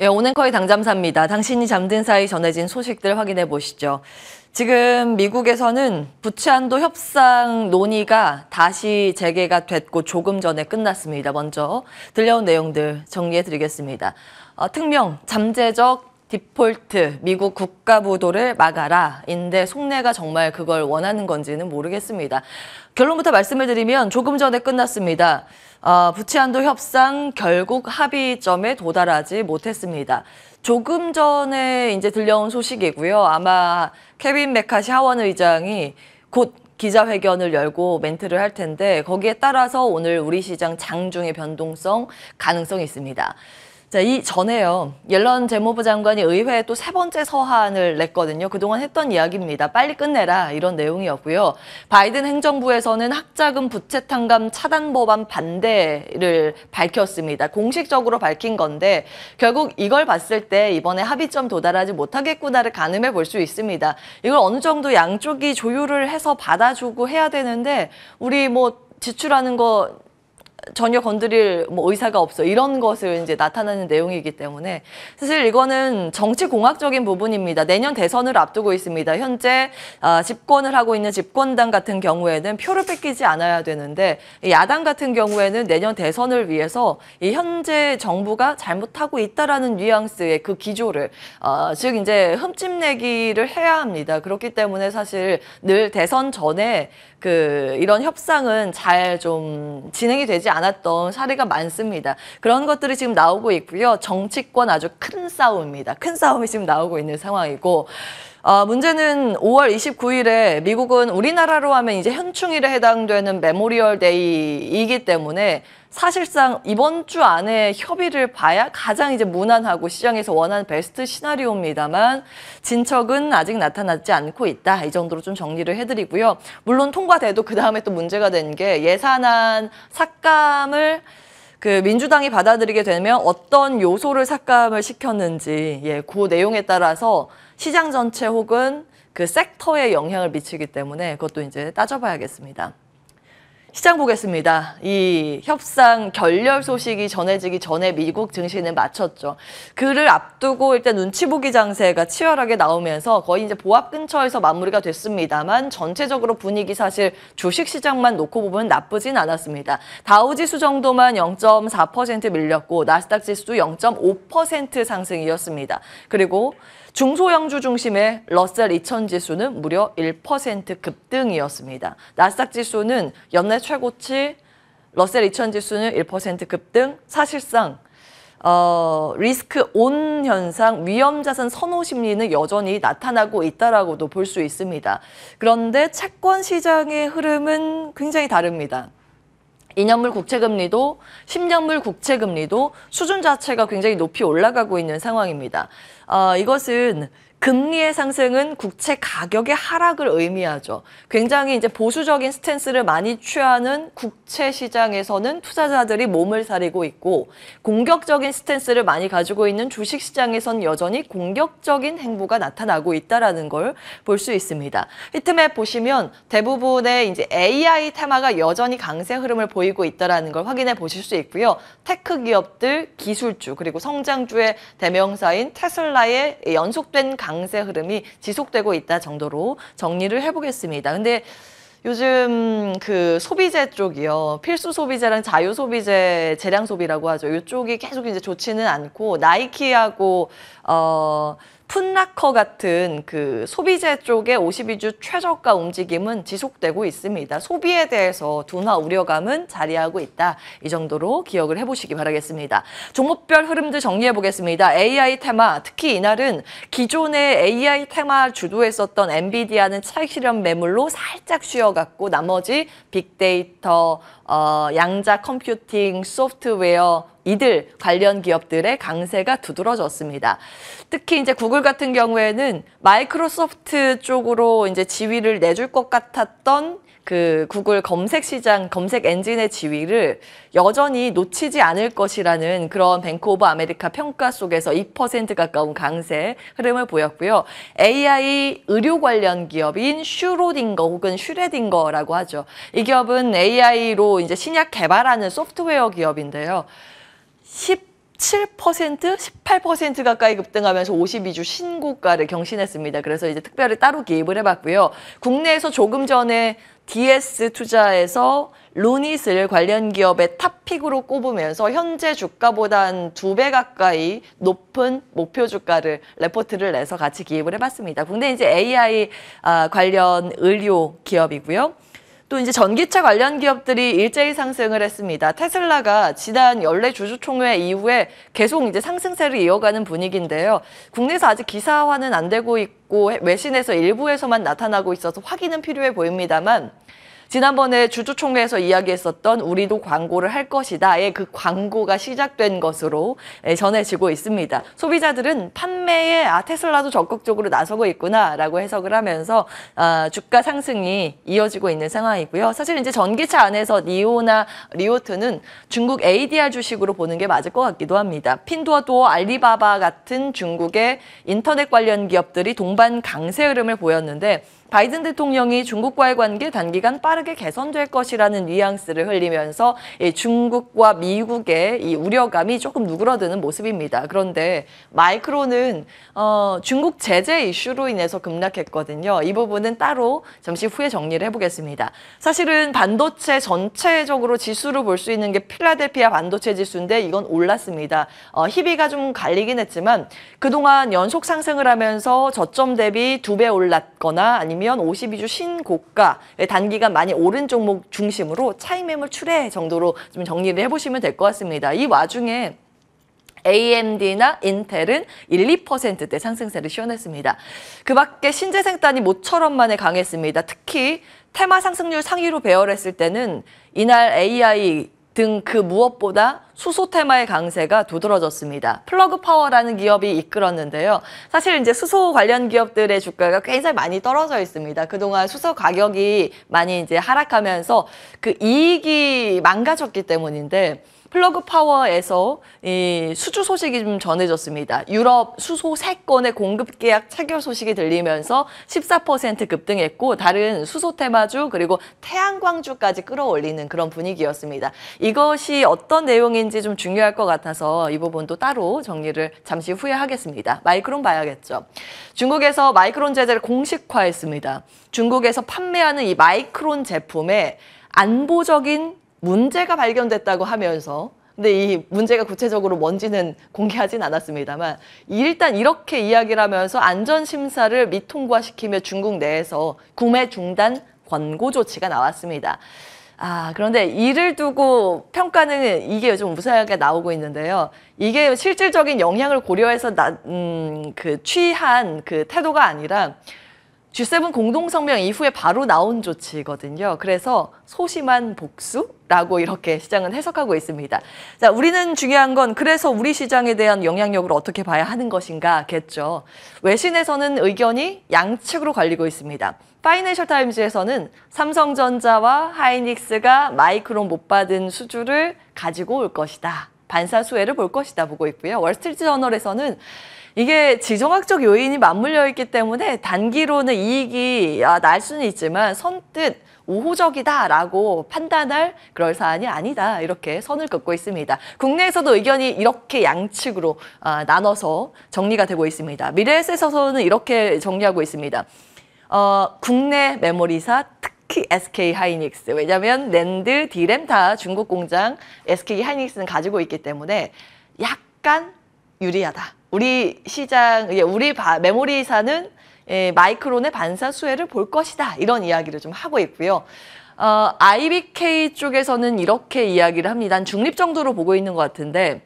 예, 오늘커의 당잠사입니다. 당신이 잠든 사이 전해진 소식들 확인해 보시죠. 지금 미국에서는 부채한도 협상 논의가 다시 재개가 됐고 조금 전에 끝났습니다. 먼저 들려온 내용들 정리해 드리겠습니다. 특명, 잠재적 디폴트, 미국 국가부도를 막아라 인데 속내가 정말 그걸 원하는 건지는 모르겠습니다. 결론부터 말씀을 드리면 조금 전에 끝났습니다. 부채한도 협상 결국 합의점에 도달하지 못했습니다. 조금 전에 이제 들려온 소식이고요. 아마 케빈 메카시 하원 의장이 곧 기자회견을 열고 멘트를 할 텐데 거기에 따라서 오늘 우리 시장 장중의 변동성 가능성이 있습니다. 자, 이 전에요. 옐런 재무부 장관이 의회에 또 세 번째 서한을 냈거든요. 그동안 했던 이야기입니다. 빨리 끝내라 이런 내용이었고요. 바이든 행정부에서는 학자금 부채 탕감 차단 법안 반대를 밝혔습니다. 공식적으로 밝힌 건데 결국 이걸 봤을 때 이번에 합의점 도달하지 못하겠구나를 가늠해 볼 수 있습니다. 이걸 어느 정도 양쪽이 조율을 해서 받아주고 해야 되는데 우리 지출하는 거 전혀 건드릴 의사가 없어 이런 것을 이제 나타나는 내용이기 때문에 사실 이거는 정치공학적인 부분입니다. 내년 대선을 앞두고 있습니다. 현재 집권을 하고 있는 집권당 같은 경우에는 표를 뺏기지 않아야 되는데 야당 같은 경우에는 내년 대선을 위해서 이 현재 정부가 잘못하고 있다라는 뉘앙스의 그 기조를 즉 이제 흠집내기를 해야 합니다. 그렇기 때문에 사실 늘 대선 전에 이런 협상은 잘 좀 진행이 되지 않았던 사례가 많습니다. 그런 것들이 지금 나오고 있고요. 정치권 아주 큰 싸움입니다. 큰 싸움이 지금 나오고 있는 상황이고 문제는 5월 29일에 미국은 우리나라로 하면 이제 현충일에 해당되는 메모리얼 데이이기 때문에 사실상 이번 주 안에 협의를 봐야 가장 이제 무난하고 시장에서 원하는 베스트 시나리오입니다만 진척은 아직 나타나지 않고 있다. 이 정도로 좀 정리를 해드리고요. 물론 통과돼도 그 다음에 또 문제가 되는 게 예산안 삭감을 민주당이 받아들이게 되면 어떤 요소를 삭감을 시켰는지 그 내용에 따라서 시장 전체 혹은 그 섹터에 영향을 미치기 때문에 그것도 이제 따져봐야겠습니다. 시장 보겠습니다. 이 협상 결렬 소식이 전해지기 전에 미국 증시는 마쳤죠. 그를 앞두고 일단 눈치 보기 장세가 치열하게 나오면서 거의 이제 보합 근처에서 마무리가 됐습니다만 전체적으로 분위기 사실 주식시장만 놓고 보면 나쁘진 않았습니다. 다우지수 정도만 0.4% 밀렸고 나스닥 지수도 0.5% 상승이었습니다. 그리고 중소형주 중심의 러셀 2000 지수는 무려 1% 급등이었습니다. 나스닥 지수는 연내 최고치, 러셀 2000 지수는 1% 급등. 사실상 리스크 온 현상, 위험자산 선호 심리는 여전히 나타나고 있다라고도 볼 수 있습니다. 그런데 채권 시장의 흐름은 굉장히 다릅니다. 2년물 국채금리도 10년물 국채금리도 수준 자체가 굉장히 높이 올라가고 있는 상황입니다. 이것은 금리의 상승은 국채 가격의 하락을 의미하죠. 굉장히 이제 보수적인 스탠스를 많이 취하는 국채 시장에서는 투자자들이 몸을 사리고 있고 공격적인 스탠스를 많이 가지고 있는 주식 시장에선 여전히 공격적인 행보가 나타나고 있다라는 걸 볼 수 있습니다. 이 틈에 보시면 대부분의 이제 AI 테마가 여전히 강세 흐름을 보이고 있다라는 걸 확인해 보실 수 있고요. 테크 기업들, 기술주 그리고 성장주의 대명사인 테슬라의 연속된 강세 흐름이 지속되고 있다 정도로 정리를 해보겠습니다. 근데 요즘 소비재 쪽이요. 필수 소비재랑 자유 소비재, 재량 소비라고 하죠. 이쪽이 계속 이제 좋지는 않고 나이키하고 풋라커 같은 소비재 쪽의 52주 최저가 움직임은 지속되고 있습니다. 소비에 대해서 둔화 우려감은 자리하고 있다. 이 정도로 기억을 해보시기 바라겠습니다. 종목별 흐름들 정리해 보겠습니다. AI 테마, 특히 이날은 기존의 AI 테마 주도했었던 엔비디아는 차익 실현 매물로 살짝 쉬어갔고 나머지 빅데이터, 양자 컴퓨팅, 소프트웨어 이들 관련 기업들의 강세가 두드러졌습니다. 특히 이제 구글 같은 경우에는 마이크로소프트 쪽으로 이제 지위를 내줄 것 같았던 구글 검색 시장, 검색 엔진의 지위를 여전히 놓치지 않을 것이라는 그런 뱅크 오브 아메리카 평가 속에서 2% 가까운 강세 흐름을 보였고요. AI 의료 관련 기업인 슈로딩거 혹은 슈레딩거라고 하죠. 이 기업은 AI로 이제 신약 개발하는 소프트웨어 기업인데요. 17%, 18% 가까이 급등하면서 52주 신고가를 경신했습니다. 그래서 이제 특별히 따로 기입을 해봤고요. 국내에서 조금 전에 DS 투자에서 루닛을 관련 기업의 탑픽으로 꼽으면서 현재 주가보다 한 2배 가까이 높은 목표 주가를 레포트를 내서 같이 기입을 해봤습니다. 국내 이제 AI 관련 의료 기업이고요. 또 이제 전기차 관련 기업들이 일제히 상승을 했습니다. 테슬라가 지난 연례 주주총회 이후에 계속 이제 상승세를 이어가는 분위기인데요. 국내에서 아직 기사화는 안 되고 있고 외신에서 일부에서만 나타나고 있어서 확인은 필요해 보입니다만 지난번에 주주총회에서 이야기했었던 우리도 광고를 할 것이다의 그 광고가 시작된 것으로 전해지고 있습니다. 소비자들은 판매에 테슬라도 적극적으로 나서고 있구나라고 해석을 하면서 주가 상승이 이어지고 있는 상황이고요. 사실 이제 전기차 안에서 니오나 리오트는 중국 ADR 주식으로 보는 게 맞을 것 같기도 합니다. 핀두어도어, 알리바바 같은 중국의 인터넷 관련 기업들이 동반 강세 흐름을 보였는데 바이든 대통령이 중국과의 관계 단기간 빠르게 개선될 것이라는 뉘앙스를 흘리면서 중국과 미국의 이 우려감이 조금 누그러드는 모습입니다. 그런데 마이크론은 중국 제재 이슈로 인해서 급락했거든요. 이 부분은 따로 잠시 후에 정리를 해보겠습니다. 사실은 반도체 전체적으로 지수로 볼 수 있는 게 필라델피아 반도체 지수인데 이건 올랐습니다. 희비가 좀 갈리긴 했지만 그동안 연속 상승을 하면서 저점 대비 2배 올랐거나 아니면 52주 신고가 단기간 많이 오른 종목 중심으로 차익 매물 출회 정도로 좀 정리를 해보시면 될 것 같습니다. 이 와중에 AMD나 인텔은 1, 2%대 상승세를 시현했습니다. 그 밖에 신재생단이 모처럼 만에 강했습니다. 특히 테마 상승률 상위로 배열했을 때는 이날 AI 등 그 무엇보다 수소 테마의 강세가 두드러졌습니다. 플러그 파워라는 기업이 이끌었는데요. 사실 이제 수소 관련 기업들의 주가가 굉장히 많이 떨어져 있습니다. 그동안 수소 가격이 많이 이제 하락하면서 그 이익이 망가졌기 때문인데 플러그 파워에서 이 수주 소식이 좀 전해졌습니다. 유럽 수소 3건의 공급 계약 체결 소식이 들리면서 14% 급등했고 다른 수소 테마주 그리고 태양광주까지 끌어올리는 그런 분위기였습니다. 이것이 어떤 내용인지 좀 중요할 것 같아서 이 부분도 따로 정리를 잠시 후에 하겠습니다. 마이크론 봐야겠죠. 중국에서 마이크론 제재를 공식화했습니다. 중국에서 판매하는 이 마이크론 제품에 안보적인 문제가 발견됐다고 하면서 근데 이 문제가 구체적으로 뭔지는 공개하진 않았습니다만 일단 이렇게 이야기를 하면서 안전심사를 미통과시키며 중국 내에서 구매 중단 권고 조치가 나왔습니다. 그런데 이를 두고 평가는 이게 좀 무색하게 나오고 있는데요. 이게 실질적인 영향을 고려해서 취한 그 태도가 아니라 G7 공동성명 이후에 바로 나온 조치거든요. 그래서 소심한 복수라고 이렇게 시장은 해석하고 있습니다. 자, 우리는 중요한 건 그래서 우리 시장에 대한 영향력을 어떻게 봐야 하는 것인가겠죠. 외신에서는 의견이 양측으로 갈리고 있습니다. 파이낸셜 타임즈에서는 삼성전자와 하이닉스가 마이크론 못 받은 수주를 가지고 올 것이다. 반사 수혜를 볼 것이다 보고 있고요. 월스트리트 저널에서는 이게 지정학적 요인이 맞물려 있기 때문에 단기로는 이익이 날 수는 있지만 선뜻 우호적이다라고 판단할 그럴 사안이 아니다. 이렇게 선을 긋고 있습니다. 국내에서도 의견이 이렇게 양측으로 나눠서 정리가 되고 있습니다. 미래에셋에서는 이렇게 정리하고 있습니다. 국내 메모리사 특히 SK 하이닉스. 왜냐하면 낸드, 디램 다 중국 공장 SK 하이닉스는 가지고 있기 때문에 약간 유리하다. 우리 시장, 우리 메모리사는 마이크론의 반사 수혜를 볼 것이다. 이런 이야기를 좀 하고 있고요. IBK 쪽에서는 이렇게 이야기를 합니다. 중립 정도로 보고 있는 것 같은데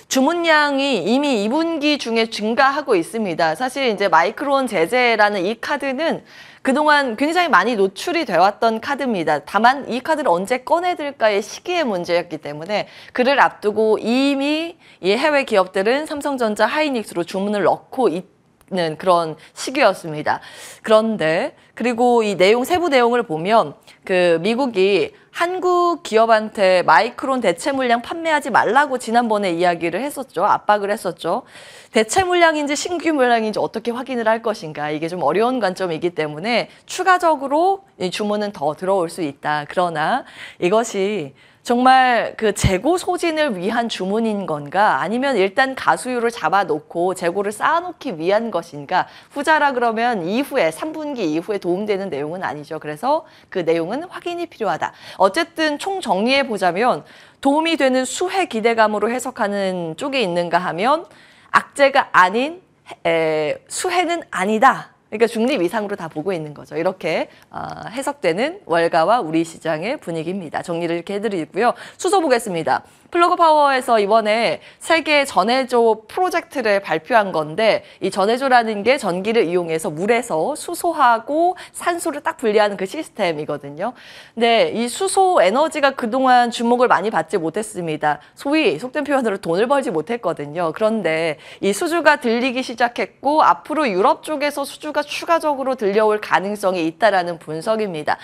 주문량이 이미 2분기 중에 증가하고 있습니다. 사실 이제 마이크론 제재라는 이 카드는 그동안 굉장히 많이 노출이 되었던 카드입니다. 다만 이 카드를 언제 꺼내들까의 시기의 문제였기 때문에 그를 앞두고 이미 이 해외 기업들은 삼성전자, 하이닉스로 주문을 넣고 있는 그런 시기였습니다. 그런데 그리고 이 내용 세부 내용을 보면 그 미국이 한국 기업한테 마이크론 대체 물량 판매하지 말라고 지난번에 이야기를 했었죠. 압박을 했었죠. 대체 물량인지 신규 물량인지 어떻게 확인을 할 것인가. 이게 좀 어려운 관점이기 때문에 추가적으로 이 주문은 더 들어올 수 있다. 그러나 이것이 정말 그 재고 소진을 위한 주문인 건가 아니면 일단 가수율을 잡아놓고 재고를 쌓아놓기 위한 것인가 후자라 그러면 이후에 3분기 이후에 도움되는 내용은 아니죠. 그래서 그 내용은 확인이 필요하다. 어쨌든 총 정리해 보자면 도움이 되는 수혜 기대감으로 해석하는 쪽에 있는가 하면 악재가 아닌 수혜는 아니다. 그러니까 중립 이상으로 다 보고 있는 거죠. 이렇게 해석되는 월가와 우리 시장의 분위기입니다. 정리를 이렇게 해드리고요. 수소 보겠습니다. 플러그 파워에서 이번에 세계 전해조 프로젝트를 발표한 건데 이 전해조라는 게 전기를 이용해서 물에서 수소하고 산소를 딱 분리하는 그 시스템이거든요. 근데 이 수소 에너지가 그동안 주목을 많이 받지 못했습니다. 소위 속된 표현으로 돈을 벌지 못했거든요. 그런데 이 수주가 들리기 시작했고 앞으로 유럽 쪽에서 수주가 추가적으로 들려올 가능성이 있다라는 분석입니다.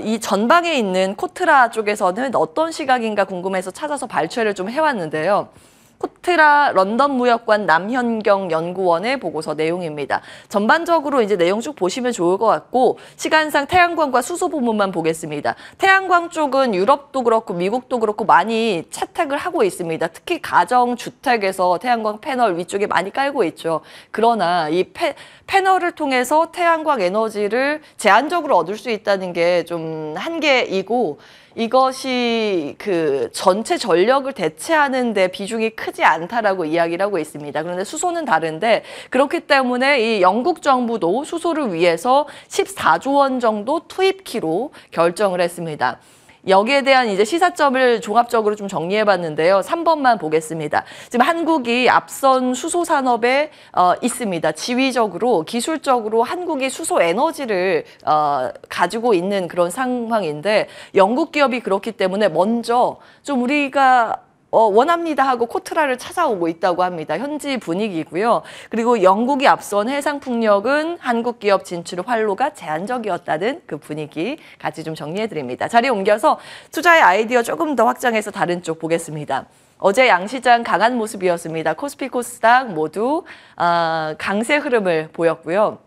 이 전방에 있는 코트라 쪽에서는 어떤 시각인가 궁금해서 찾아서 발췌를 좀 해왔는데요. 코트라 런던 무역관 남현경 연구원의 보고서 내용입니다. 전반적으로 이제 내용 쭉 보시면 좋을 것 같고 시간상 태양광과 수소 부문만 보겠습니다. 태양광 쪽은 유럽도 그렇고 미국도 그렇고 많이 채택을 하고 있습니다. 특히 가정 주택에서 태양광 패널 위쪽에 많이 깔고 있죠. 그러나 이 패널을 통해서 태양광 에너지를 제한적으로 얻을 수 있다는 게 좀 한계이고 이것이 그 전체 전력을 대체하는 데 비중이 크지 않다라고 이야기를 하고 있습니다. 그런데 수소는 다른데 그렇기 때문에 이 영국 정부도 수소를 위해서 14조 원 정도 투입키로 결정을 했습니다. 여기에 대한 이제 시사점을 종합적으로 좀 정리해 봤는데요. 3번만 보겠습니다. 지금 한국이 앞선 수소 산업에 있습니다. 지위적으로, 기술적으로 한국이 수소 에너지를 가지고 있는 그런 상황인데 영국 기업이 그렇기 때문에 먼저 좀 우리가 원합니다 하고 코트라를 찾아오고 있다고 합니다. 현지 분위기고요. 그리고 영국이 앞선 해상풍력은 한국 기업 진출 활로가 제한적이었다는 그 분위기 같이 좀 정리해드립니다. 자리 옮겨서 투자의 아이디어 조금 더 확장해서 다른 쪽 보겠습니다. 어제 양시장 강한 모습이었습니다. 코스피, 코스닥 모두 강세 흐름을 보였고요.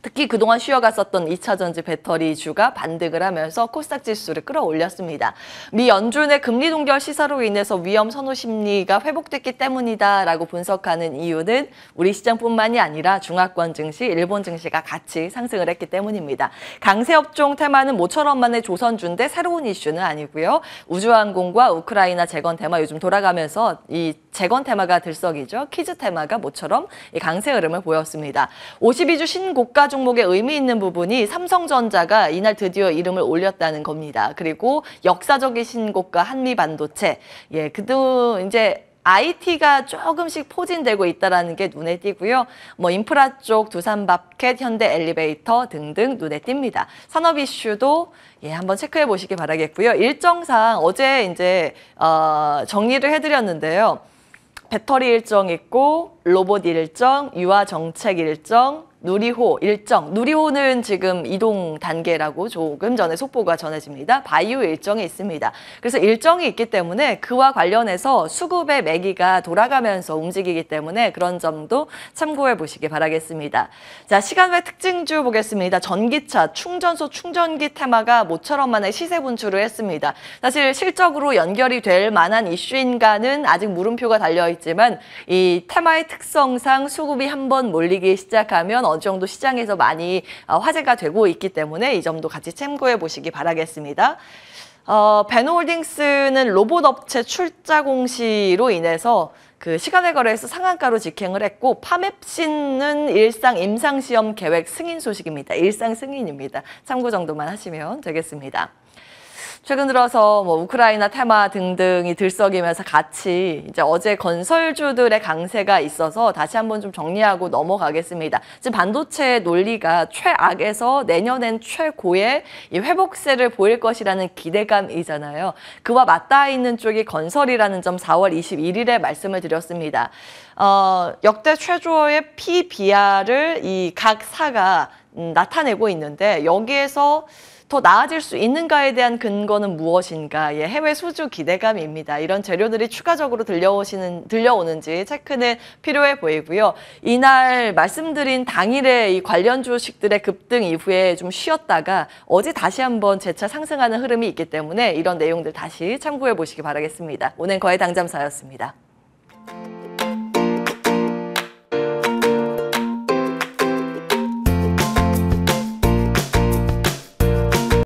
특히 그동안 쉬어갔었던 2차전지 배터리주가 반등을 하면서 코스닥 지수를 끌어올렸습니다. 미 연준의 금리 동결 시사로 인해서 위험 선호 심리가 회복됐기 때문이다라고 분석하는 이유는 우리 시장뿐만이 아니라 중화권 증시, 일본 증시가 같이 상승을 했기 때문입니다. 강세 업종 테마는 모처럼 만의 조선주인데 새로운 이슈는 아니고요. 우주항공과 우크라이나 재건 테마 요즘 돌아가면서 이 재건 테마가 들썩이죠. 퀴즈 테마가 모처럼 이 강세 흐름을 보였습니다. 52주 신고가 종목에 의미 있는 부분이 삼성전자가 이날 드디어 이름을 올렸다는 겁니다. 그리고 역사적인 신고가 한미반도체. 예, 그도 이제 IT가 조금씩 포진되고 있다는 게 눈에 띄고요. 뭐 인프라 쪽 두산밥켓, 현대엘리베이터 등등 눈에 띕니다. 산업 이슈도 한번 체크해 보시기 바라겠고요. 일정상 어제 이제 정리를 해드렸는데요. 배터리 일정 있고 로봇 일정, 유아 정책 일정, 누리호 일정. 누리호는 지금 이동 단계라고 조금 전에 속보가 전해집니다. 바이오 일정이 있습니다. 그래서 일정이 있기 때문에 그와 관련해서 수급의 매기가 돌아가면서 움직이기 때문에 그런 점도 참고해 보시기 바라겠습니다. 자, 시간외 특징주 보겠습니다. 전기차, 충전소, 충전기 테마가 모처럼 만에 시세 분출을 했습니다. 사실 실적으로 연결이 될 만한 이슈인가는 아직 물음표가 달려있지만 이 테마의 특성상 수급이 한번 몰리기 시작하면 어느 정도 시장에서 많이 화제가 되고 있기 때문에 이 점도 같이 참고해 보시기 바라겠습니다. 베노홀딩스는 로봇 업체 출자 공시로 인해서 그 시간외 거래에서 상한가로 직행을 했고 파맵신은 일상 임상시험 계획 승인 소식입니다. 일상 승인입니다. 참고 정도만 하시면 되겠습니다. 최근 들어서 뭐 우크라이나 테마 등등이 들썩이면서 같이 이제 어제 건설주들의 강세가 있어서 다시 한번 좀 정리하고 넘어가겠습니다. 지금 반도체 논리가 최악에서 내년엔 최고의 이 회복세를 보일 것이라는 기대감이잖아요. 그와 맞닿아 있는 쪽이 건설이라는 점 4월 21일에 말씀을 드렸습니다. 역대 최저의 PBR을 이 각 사가 나타내고 있는데 여기에서 더 나아질 수 있는가에 대한 근거는 무엇인가? 예, 해외 수주 기대감입니다. 이런 재료들이 추가적으로 들려오는지 체크는 필요해 보이고요. 이날 말씀드린 당일에 이 관련 주식들의 급등 이후에 좀 쉬었다가 어제 다시 한번 재차 상승하는 흐름이 있기 때문에 이런 내용들 다시 참고해 보시기 바라겠습니다. 오늘 거의 당잠사였습니다.